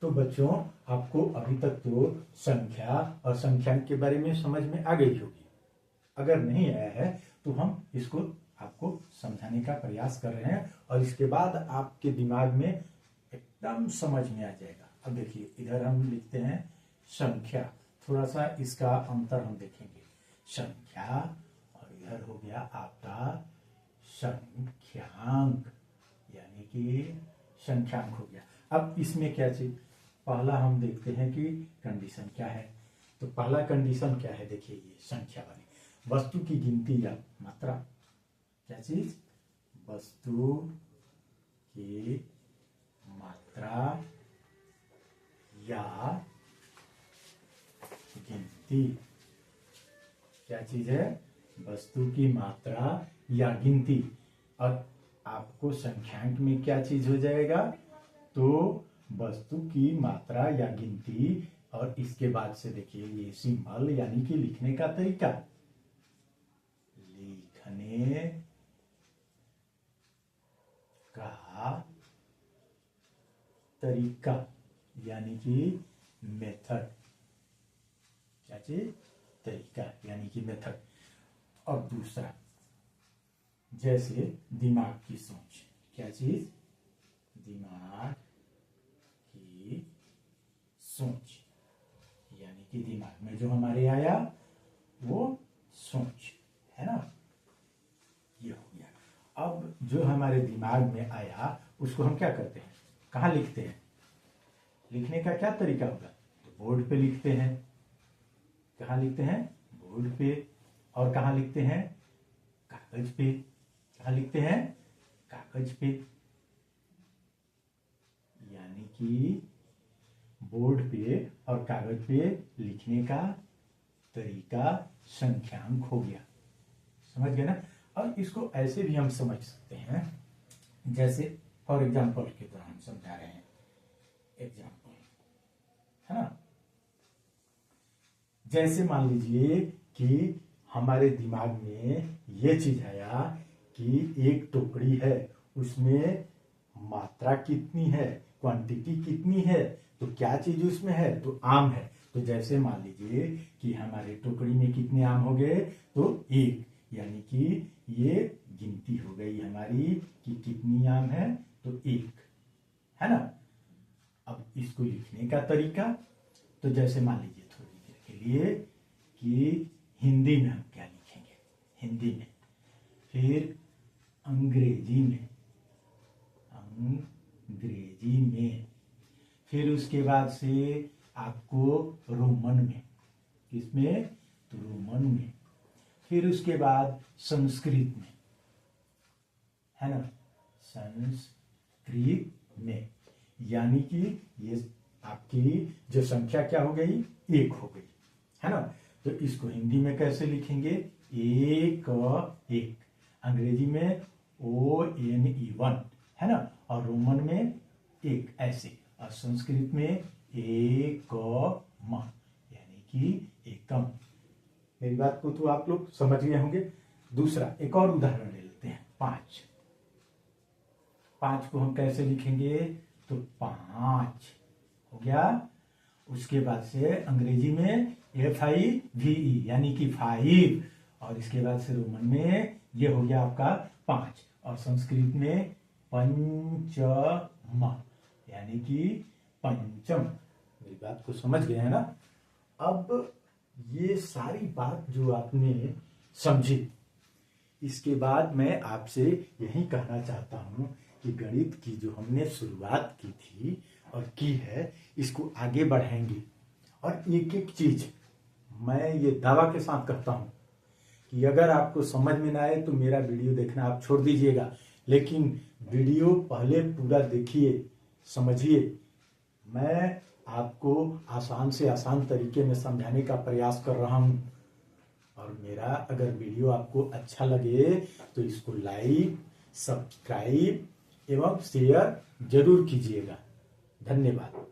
तो बच्चों, आपको अभी तक तो संख्या और संख्यांक के बारे में समझ में आ गई होगी। अगर नहीं आया है तो हम इसको आपको समझाने का प्रयास कर रहे हैं और इसके बाद आपके दिमाग में एकदम समझ में आ जाएगा। अब देखिए, इधर हम लिखते हैं संख्या, थोड़ा सा इसका अंतर हम देखेंगे। संख्या और इधर हो गया आपका संख्यांक, यानी कि संख्यांक हो गया। अब इसमें क्या चीज, पहला हम देखते हैं कि कंडीशन क्या है। तो पहला कंडीशन क्या है, देखिए ये संख्या वाली, वस्तु की गिनती या मात्रा। क्या चीज, वस्तु की मात्रा या गिनती। क्या चीज है, वस्तु की मात्रा या गिनती। और आपको संख्यांक में क्या चीज हो जाएगा, तो वस्तु की मात्रा या गिनती। और इसके बाद से देखिए ये सिंबल, यानी कि लिखने का तरीका, लिखने का तरीका यानी कि मेथड। क्या चीज, तरीका यानी कि मेथड। और दूसरा, जैसे दिमाग की सोच। क्या चीज, दिमाग की सोच, यानी कि दिमाग में जो हमारे आया वो सोच है ना, ये हो गया। अब जो हमारे दिमाग में आया उसको हम क्या करते हैं, कहाँ लिखते हैं, लिखने का क्या तरीका होगा, तो बोर्ड पे लिखते हैं। कहाँ लिखते हैं, बोर्ड पे। और कहाँ लिखते हैं, कागज पे। कहाँ लिखते हैं, कागज पे। यानी कि बोर्ड पे और कागज पे लिखने का तरीका संख्यांक हो गया। समझ गए ना। और इसको ऐसे भी हम समझ सकते हैं, जैसे फॉर एग्जाम्पल के द्वारा हम समझा रहे हैं, एग्जाम्पल है ना। जैसे मान लीजिए कि हमारे दिमाग में ये चीज आया कि एक टोकरी है, उसमें मात्रा कितनी है, क्वांटिटी कितनी है, तो क्या चीज उसमें है, तो आम है। तो जैसे मान लीजिए कि हमारे टोकरी में कितने आम हो गए, तो एक, यानी कि ये गिनती हो गई हमारी कि कितनी आम है, तो एक, है ना। अब इसको लिखने का तरीका, तो जैसे मान लीजिए थोड़ी देर के लिए कि हिंदी में हम क्या लिखेंगे, हिंदी में, फिर अंग्रेजी में, अंग्रेजी में, फिर उसके बाद से आपको रोमन में, किसमें, तो रोमन में, फिर उसके बाद संस्कृत में, है ना, संस्कृत में। यानी कि ये आपकी जो संख्या क्या हो गई, एक हो गई, है ना। तो इसको हिंदी में कैसे लिखेंगे, एक, एक, अंग्रेजी में ONE1, है ना, और रोमन में एक, ऐसे, और संस्कृत में एकम, यानी कि एकम। मेरी बात को तो आप लोग समझ गए होंगे। दूसरा एक और उदाहरण ले लेते हैं, 5। 5 को हम कैसे लिखेंगे, तो 5 हो गया। उसके बाद से अंग्रेजी में FIVE, यानी कि 5, और इसके बाद से रोमन में ये हो गया आपका 5, और संस्कृत में पंचम, यानी कि पंचम। मेरी बात को समझ गए हैं ना। अब ये सारी बात जो आपने समझी, इसके बाद मैं आपसे यही कहना चाहता हूं कि गणित की जो हमने शुरुआत की थी और की है, इसको आगे बढ़ाएंगे। और एक एक चीज मैं ये दावा के साथ कहता हूं कि अगर आपको समझ में ना आए तो मेरा वीडियो देखना आप छोड़ दीजिएगा, लेकिन वीडियो पहले पूरा देखिए, समझिए। मैं आपको आसान से आसान तरीके में समझाने का प्रयास कर रहा हूं। और मेरा अगर वीडियो आपको अच्छा लगे तो इसको लाइक, सब्सक्राइब एवं शेयर जरूर कीजिएगा। धन्यवाद।